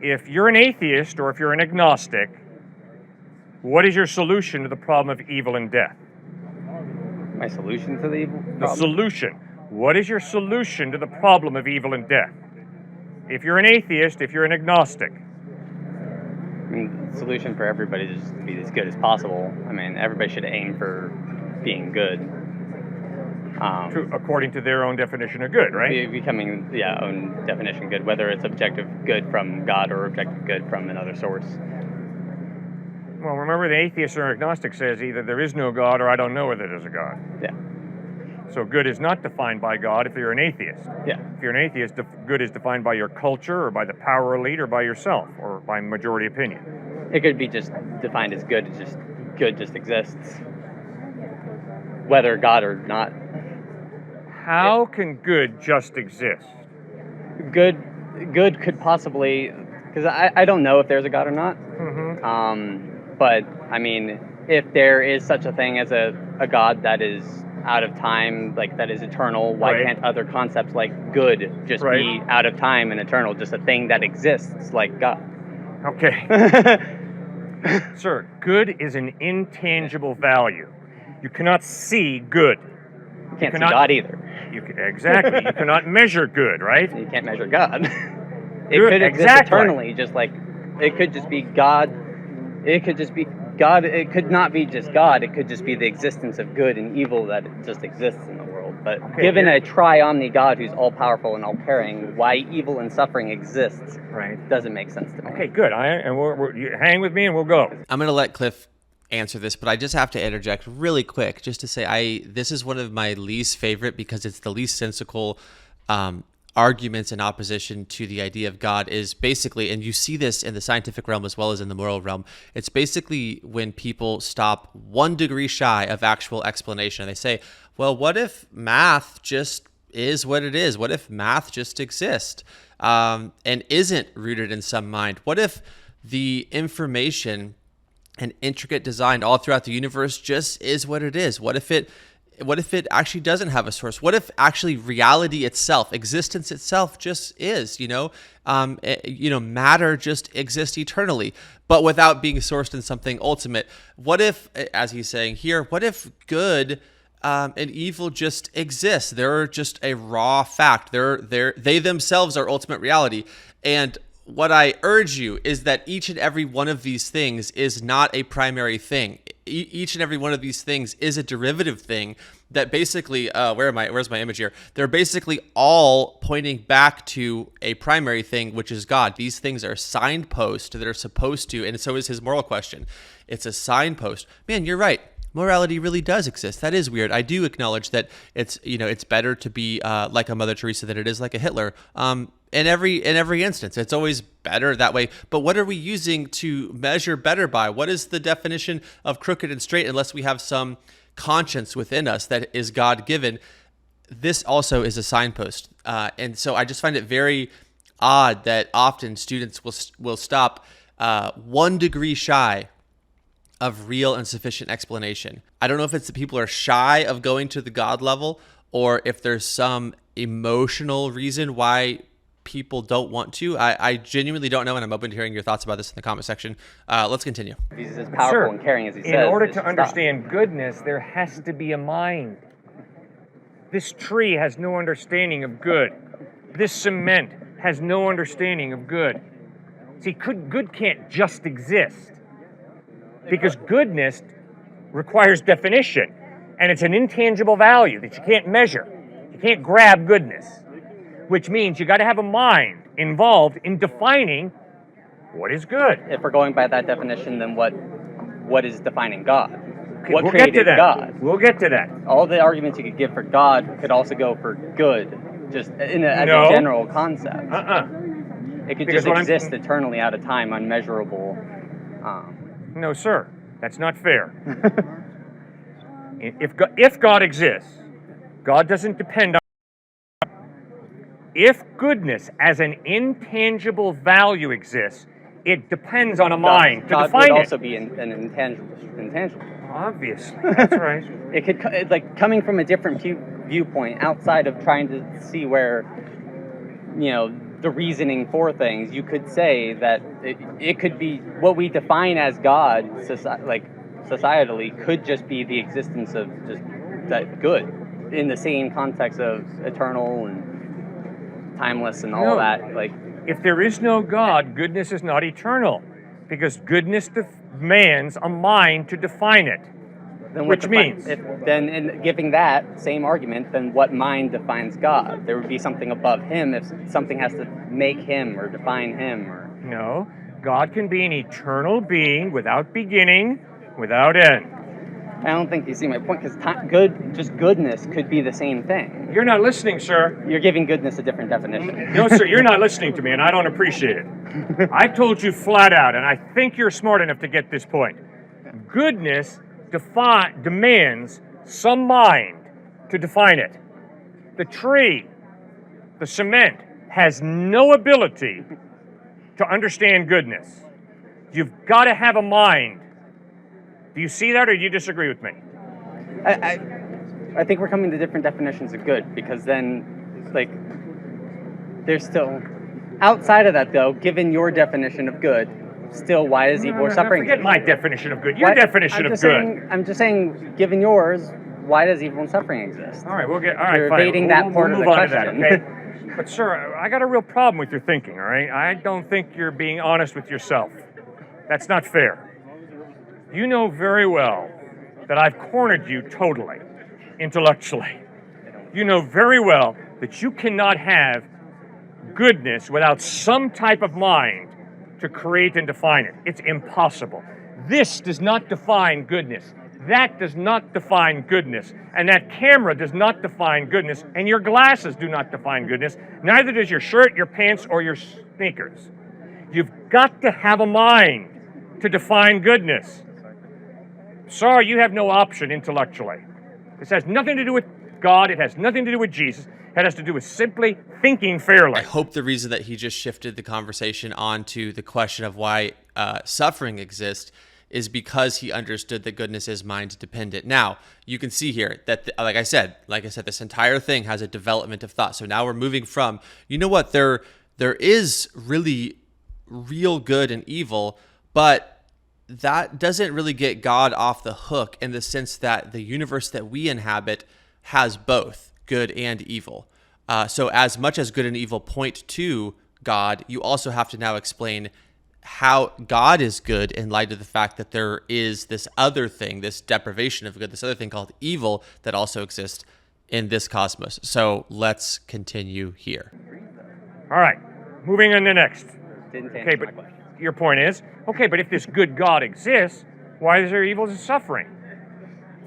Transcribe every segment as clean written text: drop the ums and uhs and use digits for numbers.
if you're an atheist or if you're an agnostic, what is your solution to the problem of evil and death? My solution to the evil The problem? solution. What is your solution to the problem of evil and death? If you're an atheist, if you're an agnostic. I mean, the solution for everybody is just to be as good as possible. I mean, everybody should aim for being good. According to their own definition of good, right? Becoming, own definition good, whether it's objective good from God or objective good from another source. Well, remember, the atheist or agnostic says either there is no God or I don't know whether there's a God. Yeah. So good is not defined by God if you're an atheist. Yeah. If you're an atheist, good is defined by your culture or by the power elite or by yourself or by majority opinion. It could be just defined as good, good just exists. Whether God or not. How can good just exist? Good could possibly, because I don't know if there's a God or not. Mm-hmm. But, I mean, if there is such a thing as a God that is out of time, like that is eternal, why can't other concepts like good just be out of time and eternal, just a thing that exists like God? Okay. Sir, good is an intangible value. You cannot see good. You can't see God either. Exactly. You cannot measure good, right? You can't measure God. It could exist eternally, just like it could just be God. It could just be God. It could not be just God. It could just be the existence of good and evil that just exists in the world. But given a tri-omni God who's all-powerful and all-caring, why evil and suffering exists doesn't make sense to me. Okay, good. You hang with me and we'll go. I'm going to let Cliff answer this, but I just have to interject really quick just to say this is one of my least favorite because it's the least sensical arguments in opposition to the idea of God is basically, and you see this in the scientific realm as well as in the moral realm, it's basically when people stop 1 degree shy of actual explanation. They say, well, what if math just is what it is? What if math just exists and isn't rooted in some mind? What if the information and intricate design all throughout the universe just is what it is? What if it actually doesn't have a source? What if actually reality itself, existence itself just is, matter just exists eternally, but without being sourced in something ultimate? What if, as he's saying here, what if good and evil just exists? They're just a raw fact. They themselves are ultimate reality. And what I urge you is that each and every one of these things is not a primary thing. Each and every one of these things is a derivative thing that basically, where's my image here? They're basically all pointing back to a primary thing, which is God. These things are signposts that are supposed to, and so is his moral question. It's a signpost. Man, you're right. Morality really does exist. That is weird. I do acknowledge that it's better to be like a Mother Teresa than it is like a Hitler. In every instance, it's always better that way. But what are we using to measure better by? What is the definition of crooked and straight unless we have some conscience within us that is God-given? This also is a signpost. And so I just find it very odd that often students will stop 1 degree shy of real and sufficient explanation. I don't know if it's that people are shy of going to the God level or if there's some emotional reason why people don't want to. I genuinely don't know, and I'm open to hearing your thoughts about this in the comment section. Let's continue. He's as powerful and caring as he says. In order to understand goodness, there has to be a mind. This tree has no understanding of good. This cement has no understanding of good. See, good can't just exist. Because goodness requires definition, and it's an intangible value that you can't measure. You can't grab goodness, which means you got to have a mind involved in defining what is good. If we're going by that definition, then what is defining God? Okay, What we'll created get to that. God? We'll get to that. All the arguments you could give for God could also go for good, just as a general concept. It could just exist eternally out of time, unmeasurable. No, sir. That's not fair. If God exists, God doesn't depend on. If goodness as an intangible value exists, it depends on a mind to define it. God would also be an intangible. Obviously, that's right. It could, like, coming from a different viewpoint, outside of trying to see where, the reasoning for things, you could say that it could be what we define as God, societally, could just be the existence of just that good, in the same context of eternal and timeless and all that. Like, if there is no God, goodness is not eternal, because goodness demands a mind to define it. then Which means? Then in giving that same argument, then what mind defines God? There would be something above him if something has to make him or define him. Or No, God can be an eternal being without beginning, without end. I don't think you see my point, because goodness could be the same thing. You're not listening, sir. You're giving goodness a different definition. No, sir, you're not listening to me, and I don't appreciate it. I told you flat out, and I think you're smart enough to get this point. Goodness demands some mind to define it. The tree, the cement, has no ability to understand goodness. You've got to have a mind. Do you see that, or do you disagree with me? I think we're coming to different definitions of good, because then, like, there's still, outside of that though, given your definition of good, still, why is evil or suffering? Forget my definition of good. Your definition of good. I'm just saying, given yours, why does evil and suffering exist? All right, all right, You're fine. evading that part of the move on question. to that, okay? But sir, I got a real problem with your thinking, all right? I don't think you're being honest with yourself. That's not fair. You know very well that I've cornered you totally, intellectually. You know very well that you cannot have goodness without some type of mind to create and define it. It's impossible. This does not define goodness. That does not define goodness. And that camera does not define goodness. And your glasses do not define goodness. Neither does your shirt, your pants, or your sneakers. You've got to have a mind to define goodness. Sorry, you have no option intellectually. This has nothing to do with God. It has nothing to do with Jesus. It has to do with simply thinking fairly. I hope the reason that he just shifted the conversation onto the question of why suffering exists is because he understood that goodness is mind dependent. Now, you can see here that, like I said, this entire thing has a development of thought. So now we're moving from, you know what, there is really real good and evil, but that doesn't really get God off the hook in the sense that the universe that we inhabit has both good and evil. So as much as good and evil point to God, you also have to now explain how God is good in light of the fact that there is this other thing, this deprivation of good, this other thing called evil that also exists in this cosmos. So let's continue here. All right, moving on to next. Didn't Okay, answer but my question. your point is, okay, but if this good God exists, why is there evil and suffering?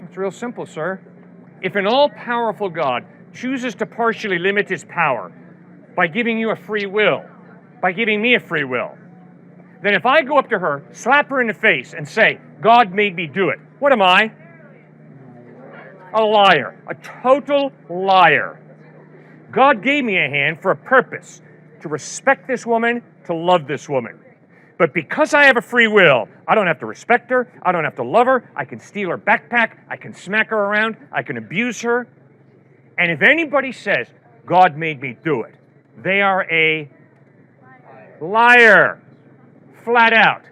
It's real simple, sir. If an all-powerful God chooses to partially limit his power by giving you a free will, by giving me a free will, then if I go up to her, slap her in the face, and say, God made me do it, what am I? A liar, a total liar. God gave me a hand for a purpose, to respect this woman, to love this woman. But because I have a free will, I don't have to respect her, I don't have to love her, I can steal her backpack, I can smack her around, I can abuse her. And if anybody says, God made me do it, they are a liar, flat out.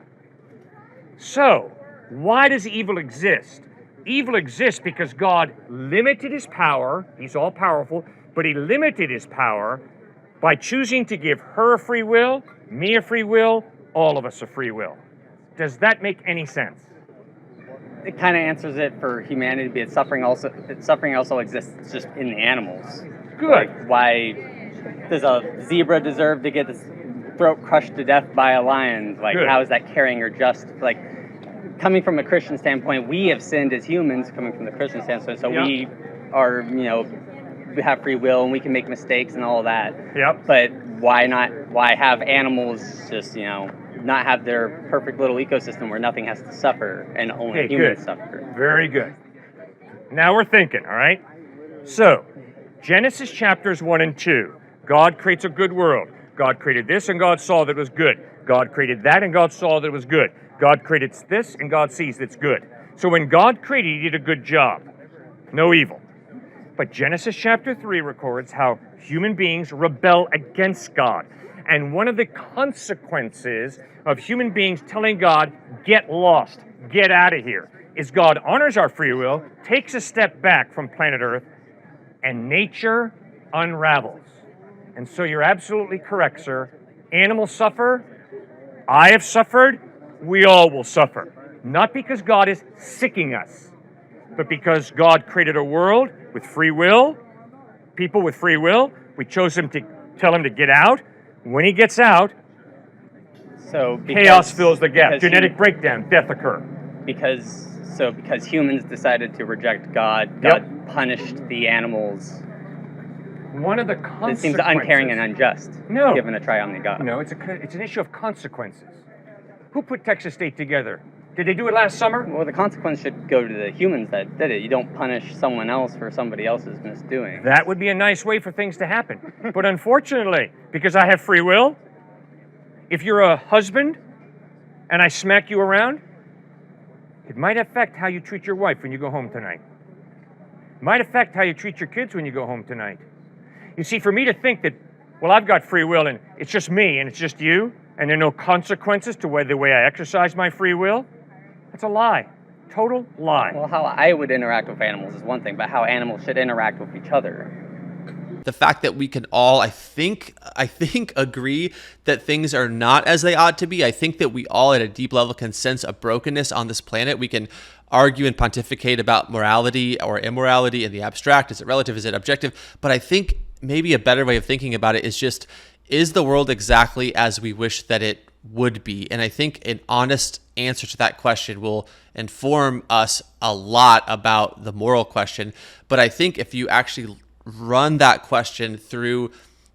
So, why does evil exist? Evil exists because God limited his power, he's all powerful, but he limited his power by choosing to give her a free will, me a free will, all of us a free will. Does that make any sense? It kind of answers it for humanity, but suffering also exists just in the animals. Good. Like, why does a zebra deserve to get its throat crushed to death by a lion? Like, Good. How is that caring or just? Like, coming from a Christian standpoint, we have sinned as humans. Coming from the Christian standpoint, so Yep. we are, we have free will and we can make mistakes and all that. Yep. But why not? Why have animals just, not have their perfect little ecosystem where nothing has to suffer and only Okay, humans good. suffer? Very good. Now we're thinking, all right? So, Genesis chapters 1 and 2. God creates a good world. God created this and God saw that it was good. God created that and God saw that it was good. God created this and God sees that it's good. So when God created, he did a good job. No evil. But Genesis chapter 3 records how human beings rebel against God. And one of the consequences of human beings telling God, get lost, get out of here, is God honors our free will, takes a step back from planet Earth, and nature unravels. And so you're absolutely correct, sir. Animals suffer. I have suffered. We all will suffer. Not because God is sicking us, but because God created a world with free will, people with free will. We chose him to tell him to get out. When he gets out, chaos fills the gap. Genetic breakdown, death occur. Because humans decided to reject God, God punished the animals. One of the consequences... It seems uncaring and unjust, given a triune God. No, it's an issue of consequences. Who put Texas State together? Did they do it last summer? Well, the consequence should go to the humans that did it. You don't punish someone else for somebody else's misdoing. That would be a nice way for things to happen. But unfortunately, because I have free will, if you're a husband and I smack you around, it might affect how you treat your wife when you go home tonight. It might affect how you treat your kids when you go home tonight. You see, for me to think that, well, I've got free will and it's just me and it's just you, and there are no consequences to the way I exercise my free will, that's a lie. Total lie. Well, how I would interact with animals is one thing, but how animals should interact with each other. The fact that we can all, I think, agree that things are not as they ought to be. I think that we all, at a deep level, can sense a brokenness on this planet. We can argue and pontificate about morality or immorality in the abstract. Is it relative? Is it objective? But I think maybe a better way of thinking about it is just, is the world exactly as we wish that it would be? And I think an honest answer to that question will inform us a lot about the moral question. But I think if you actually run that question through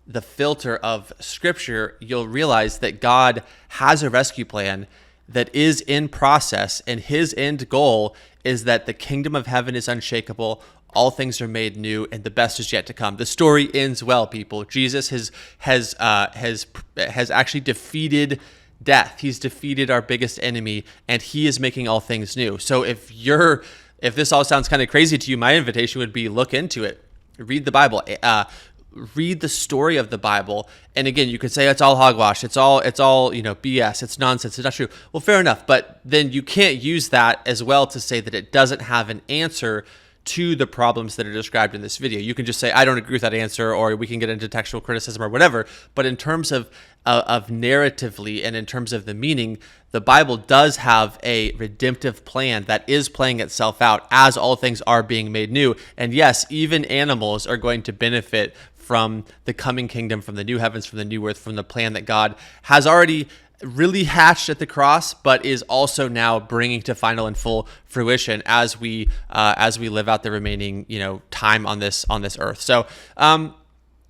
the filter of Scripture, you'll realize that God has a rescue plan that is in process, and his end goal is that the kingdom of heaven is unshakable, all things are made new, and the best is yet to come. The story ends well, people. Jesus has actually defeated death. He's defeated our biggest enemy, and he is making all things new. So if this all sounds kind of crazy to you, my invitation would be, look into it. Read the Bible. Read the story of the Bible. And again, you could say it's all hogwash. It's all BS. It's nonsense. It's not true. Well, fair enough. But then you can't use that as well to say that it doesn't have an answer to the problems that are described in this video. You can just say, I don't agree with that answer, or we can get into textual criticism or whatever. But in terms of narratively and in terms of the meaning, the Bible does have a redemptive plan that is playing itself out as all things are being made new. And yes, even animals are going to benefit from the coming kingdom, from the new heavens, from the new earth, from the plan that God has already really hatched at the cross, but is also now bringing to final and full fruition as we live out the remaining time on this earth. So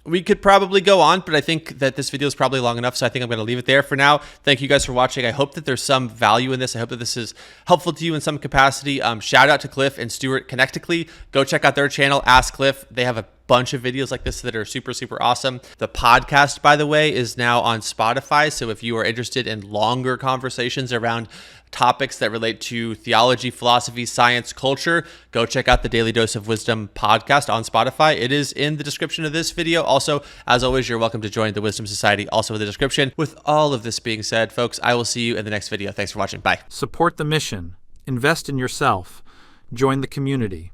we could probably go on, but I think that this video is probably long enough, so I think I'm going to leave it there for now. Thank you guys for watching. I hope that there's some value in this. I hope that this is helpful to you in some capacity. Shout out to Cliff and Stuart Connectically. Go check out their channel, Ask Cliff. They have a bunch of videos like this that are super, super awesome. The podcast, by the way, is now on Spotify. So if you are interested in longer conversations around topics that relate to theology, philosophy, science, culture, go check out the Daily Dose of Wisdom podcast on Spotify. It is in the description of this video. Also, as always, you're welcome to join the Wisdom Society, also in the description. With all of this being said, folks, I will see you in the next video. Thanks for watching. Bye. Support the mission. Invest in yourself. Join the community.